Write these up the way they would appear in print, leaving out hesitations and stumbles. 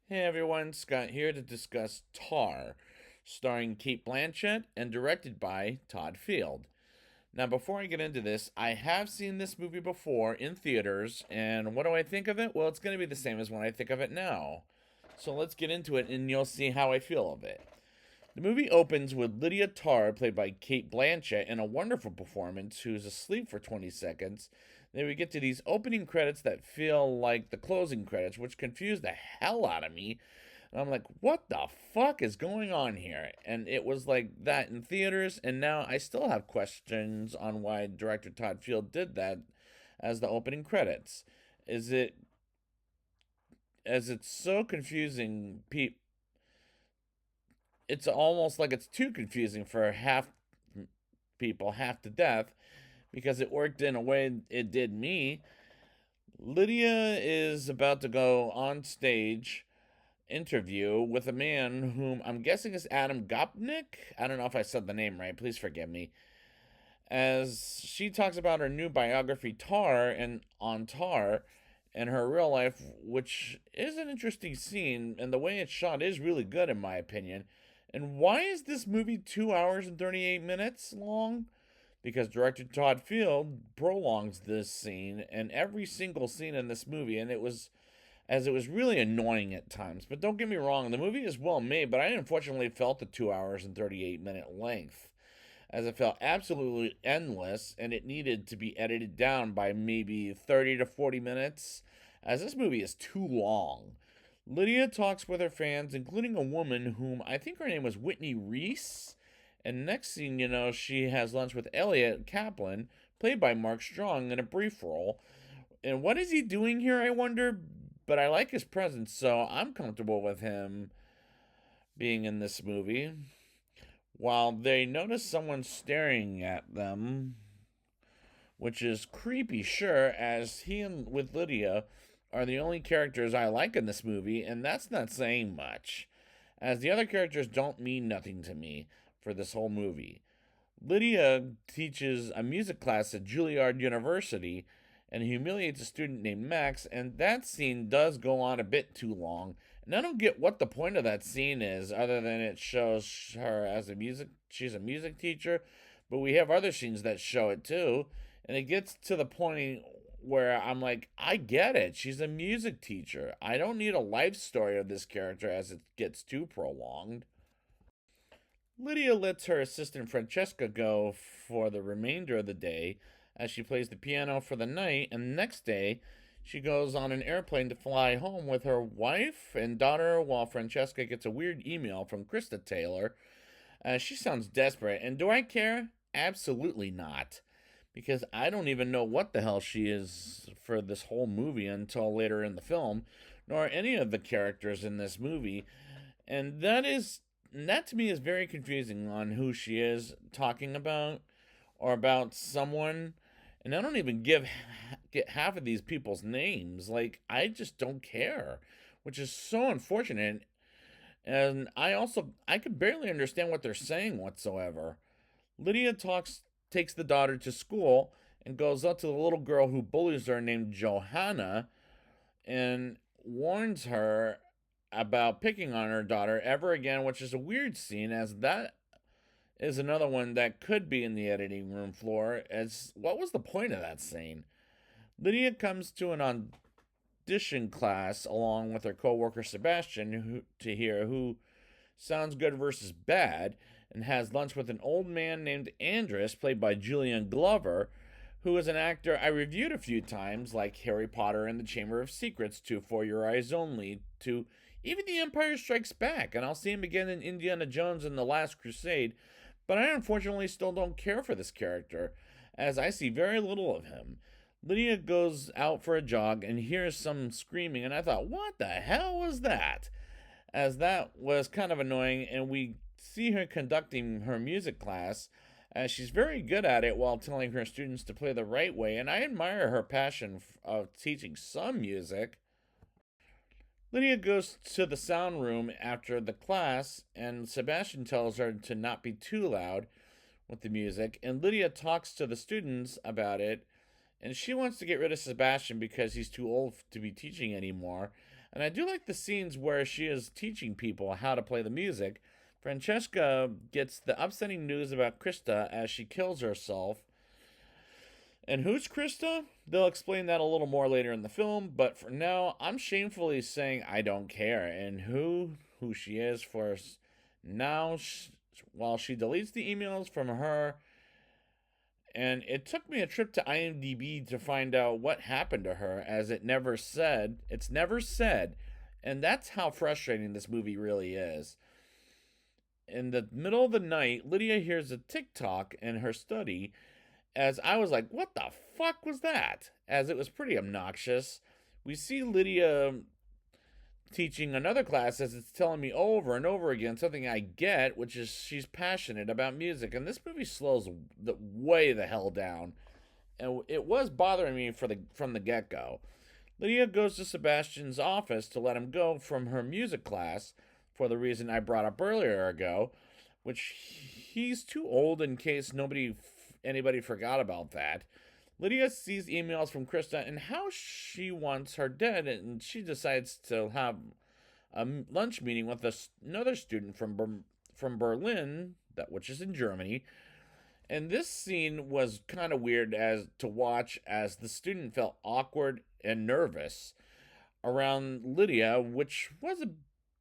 Hey everyone, Scott here to discuss Tar, starring Kate Blanchett and directed by Todd Field. Now, before I get into this, I have seen this movie before in theaters, and what do I think of it? Well, it's going to be the same as when I think of it now. So let's get into it and you'll see how I feel of it. The movie opens with Lydia Tarr, played by Kate Blanchett, in a wonderful performance, who's asleep for 20 seconds. Then we get to these opening credits that feel like the closing credits, which confuse the hell out of me. And I'm like, what the fuck is going on here? And it was like that in theaters, and now I still have questions on why director Todd Field did that as the opening credits. Is it as it's so confusing, it's almost like it's too confusing for half people, half to death, because it worked in a way it did me. Lydia is about to go on stage interview with a man whom I'm guessing is Adam Gopnik. I don't know if I said the name right. Please forgive me. As she talks about her new biography, Tar, and on Tar, and her real life, which is an interesting scene, and the way it's shot is really good, in my opinion. And why is this movie 2 hours and 38 minutes long? Because director Todd Field prolongs this scene and every single scene in this movie, and it was really annoying at times. But don't get me wrong, the movie is well made, but I unfortunately felt the 2 hours and 38-minute length, as it felt absolutely endless, and it needed to be edited down by maybe 30 to 40 minutes, as this movie is too long. Lydia talks with her fans, including a woman whom I think her name was Whitney Reese. And next scene, she has lunch with Elliot Kaplan, played by Mark Strong, in a brief role. And what is he doing here, I wonder? But I like his presence, so I'm comfortable with him being in this movie. While they notice someone staring at them, which is creepy, sure, as he and with Lydia are the only characters I like in this movie, and that's not saying much, as the other characters don't mean nothing to me for this whole movie. Lydia teaches a music class at Juilliard University and humiliates a student named Max, and that scene does go on a bit too long. And I don't get what the point of that scene is, other than it shows her as she's a music teacher, but we have other scenes that show it too. And it gets to the point where I'm like, I get it. She's a music teacher. I don't need a life story of this character as it gets too prolonged. Lydia lets her assistant Francesca go for the remainder of the day as she plays the piano for the night, and the next day she goes on an airplane to fly home with her wife and daughter while Francesca gets a weird email from Krista Taylor. She sounds desperate, and do I care? Absolutely not. Because I don't even know what the hell she is for this whole movie until later in the film, nor any of the characters in this movie. And that to me is very confusing on who she is talking about or about someone. And I don't even get half of these people's names. Like, I just don't care, which is so unfortunate. And I could barely understand what they're saying whatsoever. Lydia takes the daughter to school and goes up to the little girl who bullies her named Johanna and warns her about picking on her daughter ever again, which is a weird scene, as that is another one that could be in the editing room floor. As what was the point of that scene? Lydia comes to an audition class along with her coworker Sebastian to hear who sounds good versus bad, and has lunch with an old man named Andrus, played by Julian Glover, who is an actor I reviewed a few times, like Harry Potter and the Chamber of Secrets, to For Your Eyes Only, to even The Empire Strikes Back, and I'll see him again in Indiana Jones and The Last Crusade, but I unfortunately still don't care for this character, as I see very little of him. Lydia goes out for a jog and hears some screaming, and I thought, what the hell was that? As that was kind of annoying, and we see her conducting her music class as she's very good at it while telling her students to play the right way, and I admire her passion of teaching some music. Lydia goes to the sound room after the class, and Sebastian tells her to not be too loud with the music, and Lydia talks to the students about it, and she wants to get rid of Sebastian because he's too old to be teaching anymore, And I do like the scenes where she is teaching people how to play the music. Francesca gets the upsetting news about Krista as she kills herself. And who's Krista? They'll explain that a little more later in the film, but for now, I'm shamefully saying I don't care. And who she is for now, while she deletes the emails from her, and it took me a trip to IMDb to find out what happened to her, as it never said. It's never said, and that's how frustrating this movie really is. In the middle of the night, Lydia hears a TikTok in her study, as I was like, what the fuck was that? As it was pretty obnoxious. We see Lydia teaching another class as it's telling me over and over again something I get, which is she's passionate about music. And this movie slows way the hell down. And it was bothering me from the get go. Lydia goes to Sebastian's office to let him go from her music class for the reason I brought up earlier ago, which he's too old in case anybody forgot about that. Lydia sees emails from Krista and how she wants her dead, and she decides to have a lunch meeting with another student from Berlin, which is in Germany. And this scene was kind of weird as to watch, as the student felt awkward and nervous around Lydia, which was a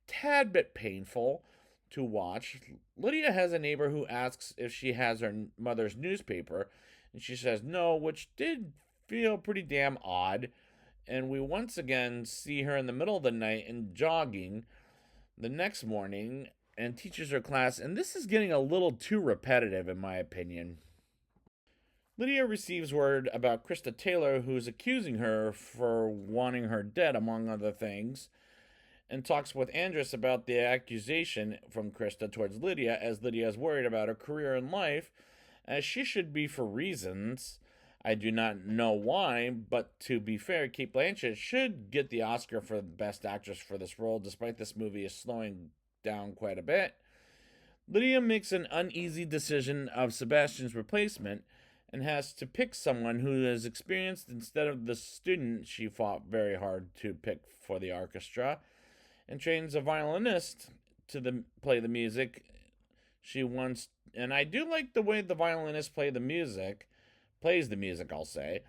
tad bit painful to watch. Lydia has a neighbor who asks if she has her mother's newspaper, and she says no, which did feel pretty damn odd. And we once again see her in the middle of the night and jogging the next morning and teaches her class, and this is getting a little too repetitive in my opinion. Lydia receives word about Krista Taylor, who's accusing her for wanting her dead, among other things, and talks with Andrus about the accusation from Krista towards Lydia, as Lydia is worried about her career in life, as she should be for reasons. I do not know why, but to be fair, Cate Blanchett should get the Oscar for Best Actress for this role, despite this movie is slowing down quite a bit. Lydia makes an uneasy decision of Sebastian's replacement and has to pick someone who is experienced instead of the student she fought very hard to pick for the orchestra, and trains a violinist to play the music she wants. And I do like the way the violinist plays the music, I'll say.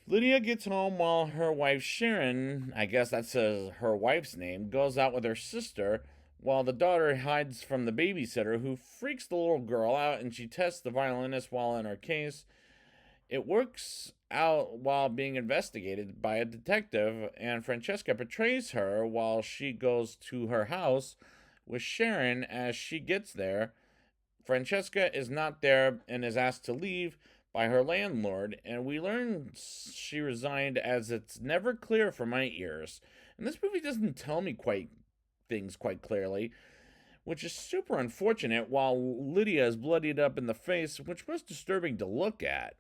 Lydia gets home while her wife Sharon, I guess that's her wife's name, goes out with her sister, while the daughter hides from the babysitter, who freaks the little girl out, and she tests the violinist while in her case. It works out while being investigated by a detective, and Francesca betrays her while she goes to her house with Sharon. As she gets there, Francesca is not there and is asked to leave by her landlord, and we learn she resigned, as it's never clear for my ears. And this movie doesn't tell me things quite clearly, which is super unfortunate, while Lydia is bloodied up in the face, which was disturbing to look at.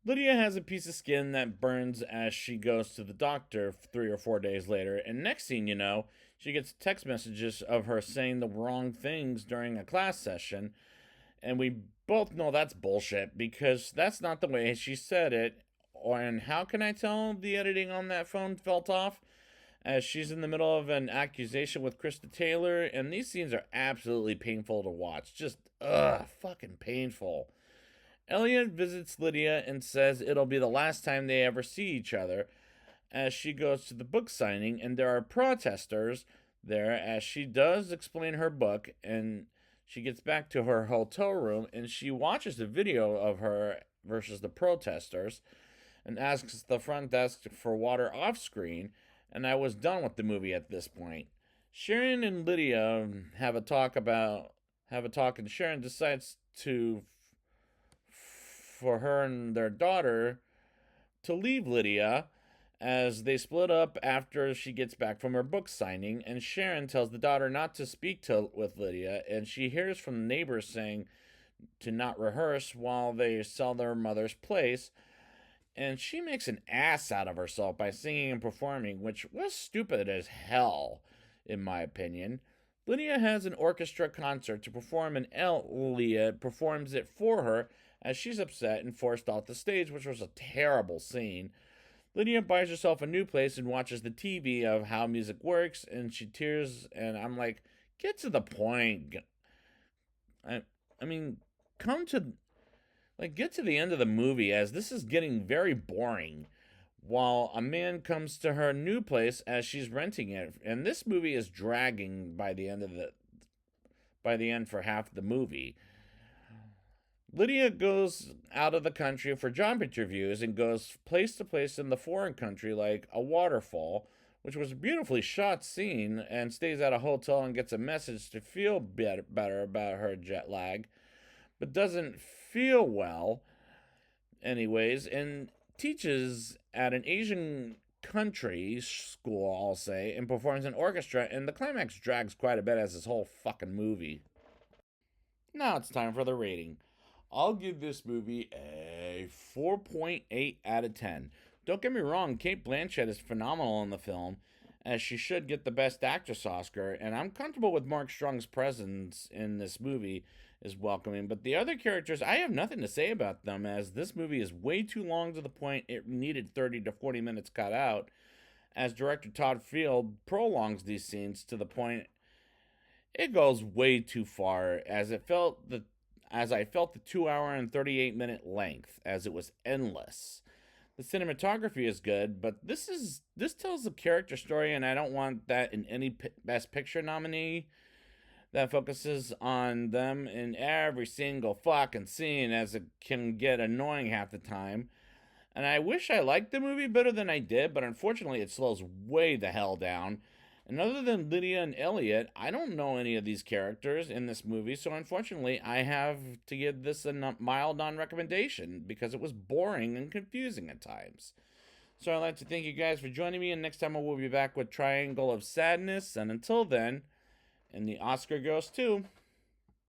Lydia has a piece of skin that burns as she goes to the doctor 3 or 4 days later, and next thing you know, she gets text messages of her saying the wrong things during a class session, and we both know that's bullshit, because that's not the way she said it. And how can I tell the editing on that phone felt off? As she's in the middle of an accusation with Krista Taylor, and these scenes are absolutely painful to watch. Just, fucking painful. Elliot visits Lydia and says it'll be the last time they ever see each other, as she goes to the book signing, and there are protesters there, as she does explain her book. And she gets back to her hotel room and she watches the video of her versus the protesters and asks the front desk for water off screen. And I was done with the movie at this point. Sharon and Lydia have a talk, and Sharon decides for her and their daughter to leave Lydia, as they split up after she gets back from her book signing, and Sharon tells the daughter not to speak with Lydia, and she hears from the neighbors saying to not rehearse while they sell their mother's place, and she makes an ass out of herself by singing and performing, which was stupid as hell, in my opinion. Lydia has an orchestra concert to perform, and Elliot performs it for her, as she's upset and forced off the stage, which was a terrible scene. Lydia buys herself a new place and watches the TV of how music works, and she tears. And I'm like, get to the point. I, I mean, come to get to the end of the movie, as this is getting very boring. While a man comes to her new place as she's renting it, and this movie is dragging by the end for half the movie. Lydia goes out of the country for job interviews and goes place to place in the foreign country like a waterfall, which was a beautifully shot scene, and stays at a hotel and gets a message to feel better about her jet lag, but doesn't feel well anyways, and teaches at an Asian country school, I'll say, and performs an orchestra, and the climax drags quite a bit as this whole fucking movie. Now it's time for the rating. I'll give this movie a 4.8 out of 10. Don't get me wrong, Kate Blanchett is phenomenal in the film, as she should get the Best Actress Oscar, and I'm comfortable with Mark Strong's presence in this movie is welcoming. But the other characters, I have nothing to say about them, as this movie is way too long to the point it needed 30 to 40 minutes cut out, as director Todd Field prolongs these scenes to the point it goes way too far, as I felt the 2 hour and 38-minute length, as it was endless. The cinematography is good, but this tells a character story, and I don't want that in any Best Picture nominee that focuses on them in every single fucking scene, as it can get annoying half the time. And I wish I liked the movie better than I did, but unfortunately it slows way the hell down. And other than Lydia and Elliot, I don't know any of these characters in this movie, so unfortunately I have to give this a mild non-recommendation because it was boring and confusing at times. So I'd like to thank you guys for joining me, and next time I will be back with Triangle of Sadness, and until then, and the Oscar goes to